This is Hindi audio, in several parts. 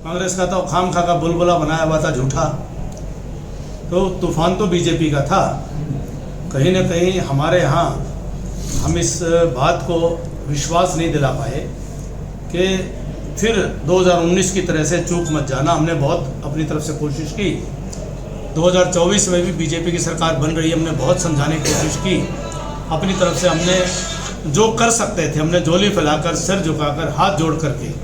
कांग्रेस का तो खामखा का बुलबुला बनाया हुआ था झूठा। तो तूफान तो बीजेपी का था। कहीं ना कहीं हमारे यहाँ हम इस बात को विश्वास नहीं दिला पाए कि फिर 2019 की तरह से चूक मत जाना। हमने बहुत अपनी तरफ से कोशिश की। 2024 में भी बीजेपी की सरकार बन रही है, हमने बहुत समझाने की कोशिश की। अपनी तरफ से हमने जो कर सकते थे, हमने झोली फैलाकर, सिर झुकाकर, हाथ जोड़ करके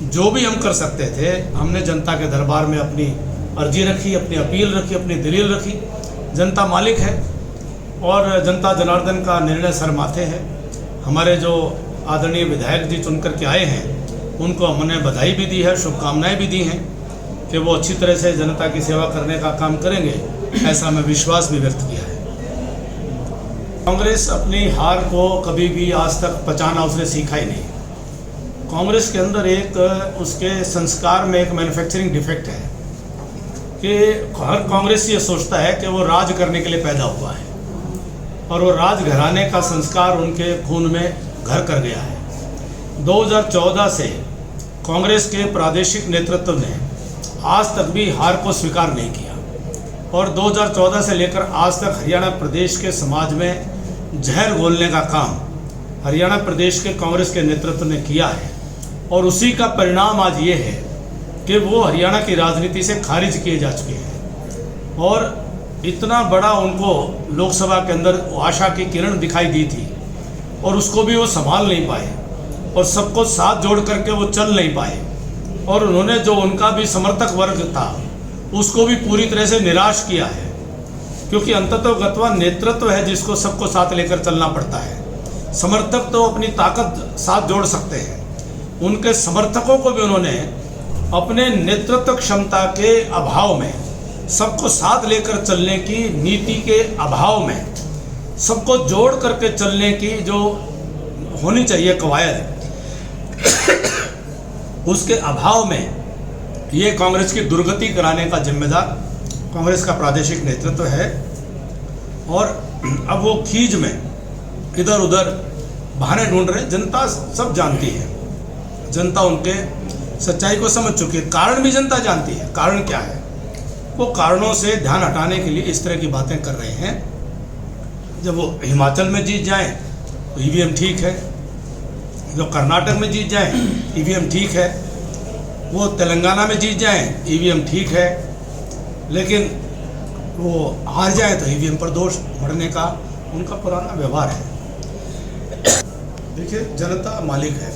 जो भी हम कर सकते थे, हमने जनता के दरबार में अपनी अर्जी रखी, अपनी अपील रखी, अपनी दलील रखी। जनता मालिक है और जनता जनार्दन का निर्णय सर माथे है। हमारे जो आदरणीय विधायक जी चुन करके आए हैं, उनको हमने बधाई भी दी है, शुभकामनाएं भी दी हैं कि वो अच्छी तरह से जनता की सेवा करने का काम करेंगे, ऐसा मैं विश्वास भी व्यक्त किया है। कांग्रेस अपनी हार को कभी भी आज तक पचाना उसने सीखा ही नहीं। कांग्रेस के अंदर एक उसके संस्कार में एक मैन्युफैक्चरिंग डिफेक्ट है कि हर कांग्रेस ये सोचता है कि वो राज करने के लिए पैदा हुआ है और वो राज घराने का संस्कार उनके खून में घर कर गया है। 2014 से कांग्रेस के प्रादेशिक नेतृत्व ने आज तक भी हार को स्वीकार नहीं किया और 2014 से लेकर आज तक हरियाणा प्रदेश के समाज में जहर घोलने का काम हरियाणा प्रदेश के कांग्रेस के नेतृत्व ने किया है और उसी का परिणाम आज ये है कि वो हरियाणा की राजनीति से खारिज किए जा चुके हैं। और इतना बड़ा उनको लोकसभा के अंदर आशा की किरण दिखाई दी थी और उसको भी वो संभाल नहीं पाए और सबको साथ जोड़ करके वो चल नहीं पाए और उन्होंने जो उनका भी समर्थक वर्ग था उसको भी पूरी तरह से निराश किया है, क्योंकि अंततोगत्वा नेतृत्व है जिसको सबको साथ लेकर चलना पड़ता है। समर्थक तो अपनी ताकत साथ जोड़ सकते हैं, उनके समर्थकों को भी उन्होंने अपने नेतृत्व क्षमता के अभाव में, सबको साथ लेकर चलने की नीति के अभाव में, सबको जोड़ करके चलने की जो होनी चाहिए कवायद, उसके अभाव में ये कांग्रेस की दुर्गति कराने का जिम्मेदार कांग्रेस का प्रादेशिक नेतृत्व है। और अब वो खीज में इधर उधर बहाने ढूंढ रहे हैं। जनता सब जानती है, जनता उनके सच्चाई को समझ चुकी है, कारण भी जनता जानती है। कारण क्या है? वो कारणों से ध्यान हटाने के लिए इस तरह की बातें कर रहे हैं। जब वो हिमाचल में जीत जाएं तो ईवीएम ठीक है, जो कर्नाटक में जीत जाएं ईवीएम ठीक है, वो तेलंगाना में जीत जाएं ईवीएम ठीक है, लेकिन वो हार जाए तो ईवीएम पर दोष मढ़ने का उनका पुराना व्यवहार है। देखिए, जनता मालिक है,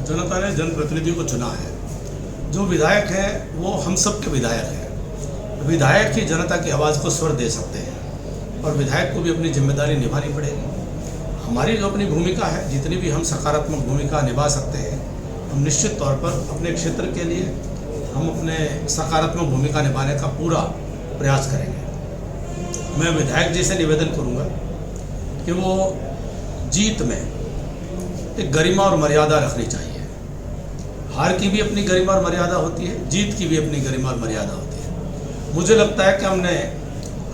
जनता ने जनप्रतिनिधि को चुना है। जो विधायक है वो हम सब के विधायक हैं। विधायक ही जनता की आवाज़ को स्वर दे सकते हैं और विधायक को भी अपनी जिम्मेदारी निभानी पड़ेगी। हमारी जो अपनी भूमिका है, जितनी भी हम सकारात्मक भूमिका निभा सकते हैं, हम निश्चित तौर पर अपने क्षेत्र के लिए हम अपने सकारात्मक भूमिका निभाने का पूरा प्रयास करेंगे। मैं विधायक जी से निवेदन करूंगा कि वो जीत में एक गरिमा और मर्यादा रखनी चाहिए। हार की भी अपनी गरिमा और मर्यादा होती है, जीत की भी अपनी गरिमा और मर्यादा होती है। मुझे लगता है कि हमने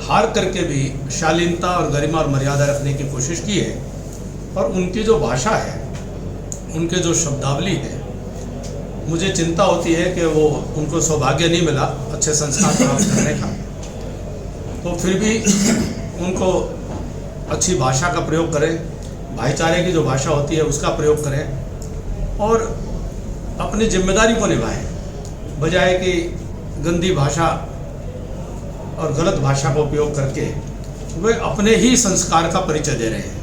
हार करके भी शालीनता और गरिमा और मर्यादा रखने की कोशिश की है और उनकी जो भाषा है, उनके जो शब्दावली है, मुझे चिंता होती है कि वो उनको सौभाग्य नहीं मिला अच्छे संस्कार प्राप्त करने का, तो फिर भी उनको अच्छी भाषा का प्रयोग करें, भाईचारे की जो भाषा होती है उसका प्रयोग करें और अपनी जिम्मेदारी को निभाएं, बजाय कि गंदी भाषा और गलत भाषा का उपयोग करके वे अपने ही संस्कार का परिचय दे रहे हैं।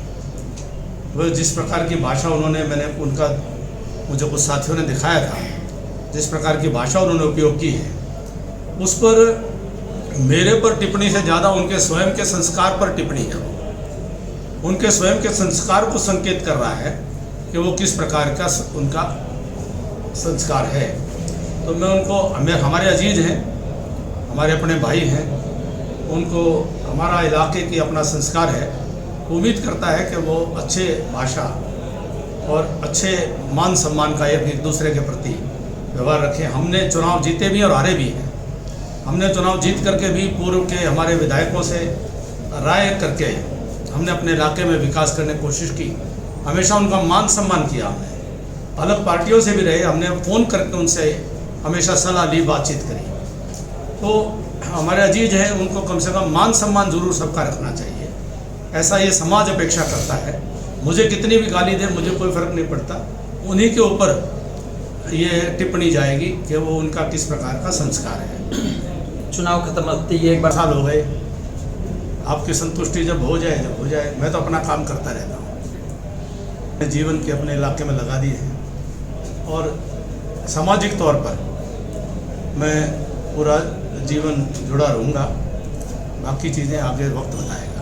वह जिस प्रकार की भाषा मैंने उनका मुझे कुछ साथियों ने दिखाया था, जिस प्रकार की भाषा उन्होंने उपयोग की है, उस पर मेरे पर टिप्पणी से ज़्यादा उनके स्वयं के संस्कार पर टिप्पणी है। उनके स्वयं के संस्कार को संकेत कर रहा है कि वो किस प्रकार का उनका संस्कार है। तो मैं उनको, हमारे अजीज हैं, हमारे अपने भाई हैं, उनको हमारा इलाके की अपना संस्कार है, उम्मीद करता है कि वो अच्छे भाषा और अच्छे मान सम्मान का एक दूसरे के प्रति व्यवहार रखें। हमने चुनाव जीते भी और हारे भी हैं। हमने चुनाव जीत करके भी पूर्व के हमारे विधायकों से राय करके हमने अपने इलाके में विकास करने की कोशिश की, हमेशा उनका मान सम्मान किया। हमने अलग पार्टियों से भी रहे, हमने फ़ोन करके उनसे हमेशा सलाह ली, बातचीत करी। तो हमारे अजीज हैं, उनको कम से कम मान सम्मान ज़रूर सबका रखना चाहिए, ऐसा ये समाज अपेक्षा करता है। मुझे कितनी भी गाली दे, मुझे कोई फ़र्क नहीं पड़ता, उन्हीं के ऊपर ये टिप्पणी जाएगी कि वो उनका किस प्रकार का संस्कार है। चुनाव खत्म होते ही एक बार साल हो गए, आपकी संतुष्टि जब हो जाए, मैं तो अपना काम करता रहता हूँ। जीवन के अपने इलाके में लगा दिए हैं और सामाजिक तौर पर मैं पूरा जीवन जुड़ा रहूँगा। बाकी चीज़ें आगे वक्त बताएगा।